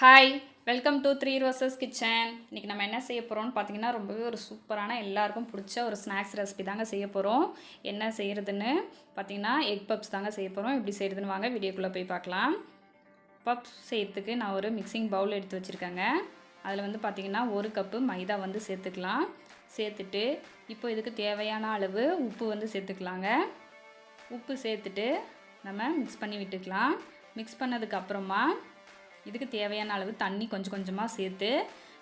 Hi, welcome to three roses kitchen. இன்றைக்கி நம்ம என்ன செய்ய போகிறோம்னு பார்த்தீங்கன்னா ரொம்பவே ஒரு சூப்பரான எல்லாருக்கும் பிடிச்ச ஒரு ஸ்நாக்ஸ் ரெசிபி தாங்க செய்ய போகிறோம். என்ன செய்கிறதுன்னு பார்த்தீங்கன்னா எக் பப்ஸ் தாங்க செய்ய போகிறோம். எப்படி செய்கிறதுன்னு வாங்க வீடியோக்குள்ளே போய் பார்க்கலாம். பப்ஸ் செய்கிறதுக்கு நான் ஒரு மிக்சிங் பவுல் எடுத்து வச்சுருக்கேங்க. அதில் வந்து பார்த்திங்கன்னா 1 கப்பு மைதா வந்து சேர்த்துக்கலாம். சேர்த்துட்டு இப்போ இதுக்கு தேவையான அளவு உப்பு வந்து சேர்த்துக்கலாங்க. உப்பு சேர்த்துட்டு நம்ம மிக்ஸ் பண்ணி விட்டுக்கலாம். மிக்ஸ் பண்ணதுக்கப்புறமா இதுக்கு தேவையான அளவு தண்ணி கொஞ்சம் கொஞ்சமாக சேர்த்து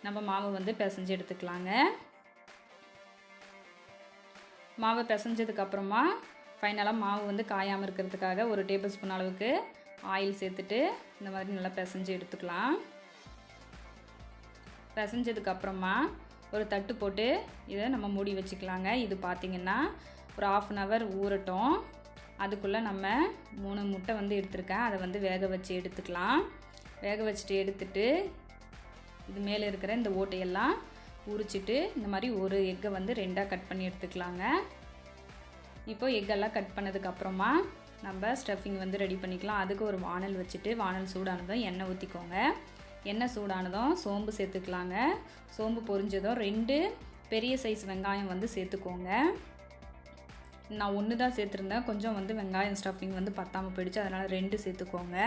நம்ம மாவு வந்து பிசைஞ்சு எடுத்துக்கலாங்க. மாவு பிசைஞ்சதுக்கப்புறமா ஃபைனலாக மாவு வந்து காயாமல் இருக்கிறதுக்காக 1 டேபிள் ஸ்பூன் அளவுக்கு ஆயில் சேர்த்துட்டு இந்த மாதிரி நல்லா பிசைஞ்சு எடுத்துக்கலாம். பிசைஞ்சதுக்கப்புறமா ஒரு தட்டு போட்டு இதை நம்ம மூடி வச்சுக்கலாங்க. இது பார்த்திங்கன்னா ஒரு 1/2 அன் ஹவர் ஊறட்டும். அதுக்குள்ளே நம்ம 3 முட்டை வந்து எடுத்துருக்கேன். அதை வந்து வேக வச்சு எடுத்துக்கலாம். வேக வச்சுட்டு எடுத்துட்டு இது மேலே இருக்கிற இந்த ஓட்டையெல்லாம் உரிச்சிட்டு இந்த மாதிரி ஒரு எக்கை வந்து 2ஆக கட் பண்ணி எடுத்துக்கலாங்க. இப்போ எக்கெல்லாம் கட் பண்ணதுக்கப்புறமா நம்ம ஸ்டஃபிங் வந்து ரெடி பண்ணிக்கலாம். அதுக்கு ஒரு வானல் வச்சுட்டு வானல் சூடானதும் எண்ணெய் ஊற்றிக்கோங்க. எண்ணெய் சூடானதும் சோம்பு சேர்த்துக்கலாங்க. சோம்பு பொரிஞ்சதும் 2 பெரிய சைஸ் வெங்காயம் வந்து சேர்த்துக்கோங்க. நான் 1 தான் சேர்த்துருந்தேன். கொஞ்சம் வந்து வெங்காயம் ஸ்டஃபிங் வந்து பத்தாமல் போயிடுச்சு, அதனால் 2 சேர்த்துக்கோங்க.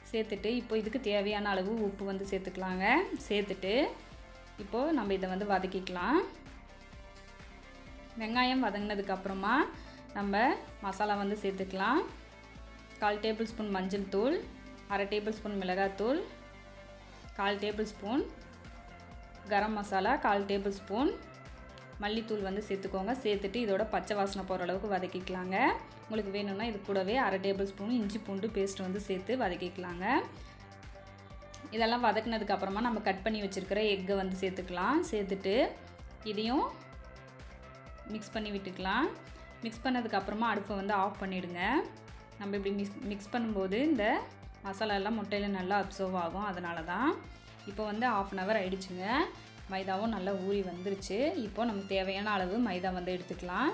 சேர்த்துட்டு இப்போ இதுக்கு தேவையான அளவு உப்பு வந்து சேர்த்துக்கலாங்க. சேர்த்துட்டு இப்போது நம்ம இதை வந்து வதக்கிக்கலாம். வெங்காயம் வதங்கினதுக்கப்புறமா நம்ம மசாலா வந்து சேர்த்துக்கலாம். 1/4 டேபிள் ஸ்பூன் மஞ்சள் தூள், 1/2 டேபிள் ஸ்பூன் மிளகாத்தூள், 1/4 table spoon garam masala, 1/4 table spoon மல்லித்தூள் வந்து சேர்த்துக்கோங்க. சேர்த்துட்டு இதோட பச்சை வாசனை போகிற அளவுக்கு வதக்கிக்கலாங்க. உங்களுக்கு வேணும்னா இது கூடவே 1/2 டேபிள் ஸ்பூன் இஞ்சி பூண்டு பேஸ்ட் வந்து சேர்த்து வதக்கிக்கலாங்க. இதெல்லாம் வதக்கினதுக்கப்புறமா நம்ம கட் பண்ணி வச்சுருக்கிற எக்கை வந்து சேர்த்துக்கலாம். சேர்த்துட்டு இதையும் மிக்ஸ் பண்ணி விட்டுக்கலாம். மிக்ஸ் பண்ணதுக்கப்புறமா அடுப்பை வந்து ஆஃப் பண்ணிவிடுங்க. நம்ம இப்படி மிக்ஸ் பண்ணும்போது இந்த மசாலாலாம் முட்டையில் நல்லா அப்சர்வ் ஆகும். அதனால தான் இப்போ வந்து 1/2 அன் ஹவர் ஆகிடுச்சுங்க. மைதாவும் நல்லா ஊறி வந்துருச்சு. இப்போ நமக்கு தேவையான அளவு மைதா வந்து எடுத்துக்கலாம்.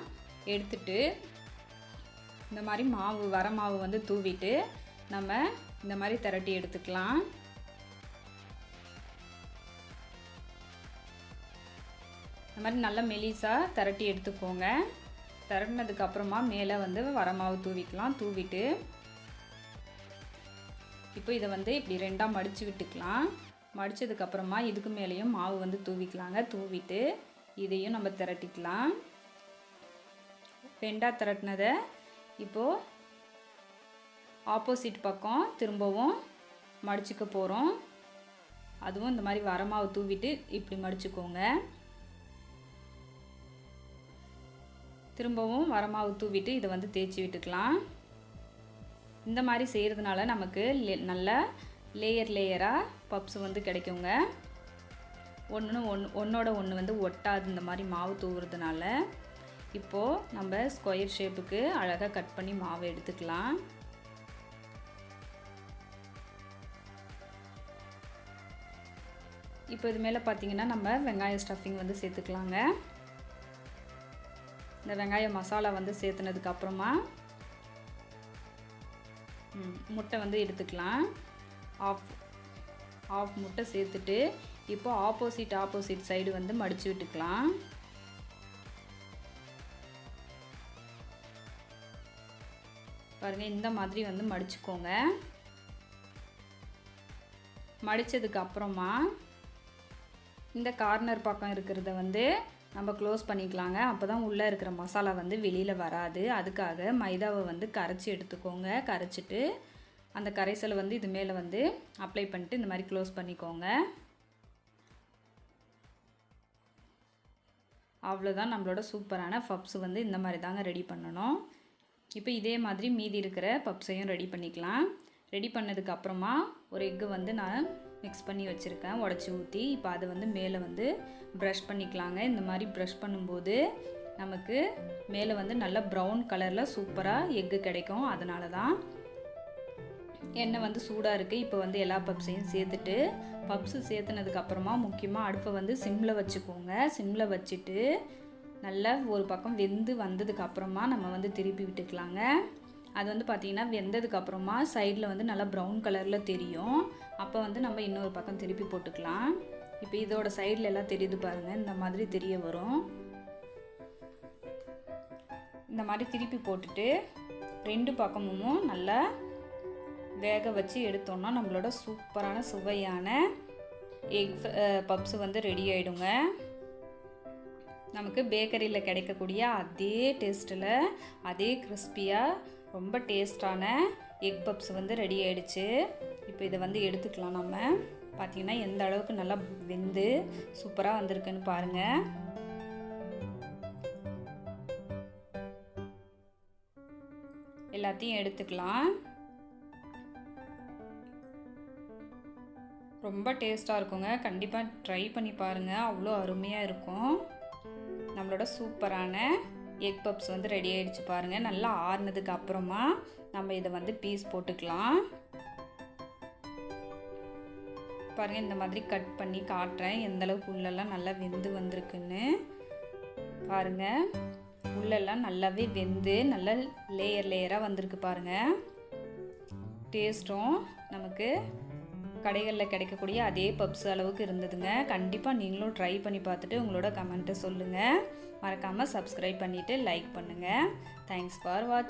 எடுத்துட்டு இந்த மாதிரி வர மாவு வந்து தூவிட்டு நம்ம இந்த மாதிரி திரட்டி எடுத்துக்கலாம். இந்த மாதிரி நல்லா மெலிசாக திரட்டி எடுத்துக்கோங்க. திரட்டினதுக்கப்புறமா மேலே வந்து வர மாவு தூவிக்கலாம். தூவிட்டு இப்போ இதை வந்து இப்படி 2ஆக மடித்து விட்டுக்கலாம். மடித்ததுக்கப்புறமா இதுக்கு மேலேயும் மாவு வந்து தூவிக்கலாங்க. தூவிட்டு இதையும் நம்ம திரட்டிக்கலாம். 2ஆக திரட்டினதை இப்போது ஆப்போசிட் பக்கம் திரும்பவும் மடிச்சுக்க போகிறோம். அதுவும் இந்த மாதிரி வரமாவு தூவிட்டு இப்படி மடிச்சுக்கோங்க. திரும்பவும் வரமாவு தூவிட்டு இதை வந்து தேய்ச்சி விட்டுக்கலாம். இந்த மாதிரி செய்கிறதுனால நமக்கு நல்ல லேயராக பப்ஸ் வந்து கிடைக்குங்க. ஒன்றோட ஒன்று வந்து ஒட்டாது இந்த மாதிரி மாவு தூவுறதுனால. இப்போது நம்ம ஸ்கொயர் ஷேப்புக்கு அழகாக கட் பண்ணி மாவு எடுத்துக்கலாம். இப்போ இது மேலே பார்த்திங்கன்னா நம்ம வெங்காய ஸ்டஃபிங் வந்து சேர்த்துக்கலாங்க. இந்த வெங்காய மசாலா வந்து சேர்த்துனதுக்கப்புறமா முட்டை வந்து எடுத்துக்கலாம். ஆஃப் முட்டை சேர்த்துட்டு இப்போ ஆப்போசிட் சைடு வந்து மடித்து விட்டுக்கலாம். பாருங்கள், இந்த மாதிரி வந்து மடிச்சுக்கோங்க. மடித்ததுக்கு அப்புறமா இந்த கார்னர் பக்கம் இருக்கிறத வந்து நம்ம க்ளோஸ் பண்ணிக்கலாங்க. அப்போ தான் உள்ளே இருக்கிற மசாலா வந்து வெளியில் வராது. அதுக்காக மைதாவை வந்து கரைச்சி எடுத்துக்கோங்க. கரைச்சிட்டு அந்த கரைசலை வந்து இது மேலே வந்து அப்ளை பண்ணிட்டு இந்த மாதிரி க்ளோஸ் பண்ணிக்கோங்க. அவ்வளோதான், நம்மளோட சூப்பரான பப்ஸ் வந்து இந்த மாதிரி தாங்க ரெடி பண்ணணும். இப்போ இதே மாதிரி மீதி இருக்கிற பப்ஸையும் ரெடி பண்ணிக்கலாம். ரெடி பண்ணதுக்கப்புறமா ஒரு எக்கு வந்து நான் மிக்ஸ் பண்ணி வச்சுருக்கேன், உடச்சி ஊற்றி. இப்போ அதை வந்து மேலே வந்து ப்ரஷ் பண்ணிக்கலாங்க. இந்த மாதிரி ப்ரஷ் பண்ணும்போது நமக்கு மேலே வந்து நல்லா ப்ரௌன் கலரில் சூப்பராக எக்கு கிடைக்கும். அதனால தான் எண்ணெய் வந்து சூடாக இருக்குது. இப்போ வந்து எல்லா பப்ஸையும் சேர்த்துட்டு பப்ஸு சேர்த்துனதுக்கப்புறமா முக்கியமாக அடுப்பை வந்து சிம்மில் வச்சுக்கோங்க. சிம்மில் வச்சுட்டு நல்லா ஒரு பக்கம் வெந்து வந்ததுக்கப்புறமா நம்ம வந்து திருப்பி விட்டுக்கலாங்க. அது வந்து பார்த்திங்கன்னா வெந்ததுக்கப்புறமா சைடில் வந்து நல்லா ப்ரௌன் கலரில் தெரியும். அப்போ வந்து நம்ம இன்னொரு பக்கம் திருப்பி போட்டுக்கலாம். இப்போ இதோட சைடில் எல்லாம் தெரியுது பாருங்கள், இந்த மாதிரி தெரிய வரும். இந்த மாதிரி திருப்பி போட்டுட்டு 2 பக்கமும் நல்லா வேக வச்சு எடுத்தோம்னா நம்மளோட சூப்பரான சுவையான எக் பப்ஸ் வந்து ரெடி ஆகிடுங்க. நமக்கு பேக்கரியில் கிடைக்கக்கூடிய அதே டேஸ்ட்டில் அதே கிறிஸ்பியாக ரொம்ப டேஸ்டான எக் பப்ஸ் வந்து ரெடி ஆகிடுச்சு. இப்போ இதை வந்து எடுத்துக்கலாம். நம்ம பார்த்திங்கன்னா எந்த அளவுக்கு நல்லா வெந்து சூப்பராக வந்திருக்குன்னு பாருங்கள். எல்லாத்தையும் எடுத்துக்கலாம். ரொம்ப டேஸ்ட்டாக இருக்குங்க. கண்டிப்பாக ட்ரை பண்ணி பாருங்கள், அவ்வளோ அருமையாக இருக்கும். நம்மளோட சூப்பரான எக் பப்ஸ் வந்து ரெடி ஆகிடுச்சு பாருங்கள். நல்லா ஆறுனதுக்கு அப்புறமா நம்ம இதை வந்து பீஸ் போட்டுக்கலாம். பாருங்கள், இந்த மாதிரி கட் பண்ணி காட்டுறேன் எந்தளவுக்கு உள்ளெல்லாம் நல்லா வெந்து வந்திருக்குன்னு பாருங்கள். உள்ளெல்லாம் நல்லாவே வெந்து நல்லா லேயராக வந்திருக்கு பாருங்கள். டேஸ்ட்டும் நமக்கு கடைகளில் கிடைக்கக்கூடிய அதே பப்ஸ் அளவுக்கு இருந்ததுங்க. கண்டிப்பாக நீங்களும் ட்ரை பண்ணி பார்த்துட்டு உங்களோட கமெண்ட்டை சொல்லுங்கள். மறக்காமல் சப்ஸ்கிரைப் பண்ணிவிட்டு லைக் பண்ணுங்கள். தேங்க்ஸ் ஃபார் வாட்சிங்.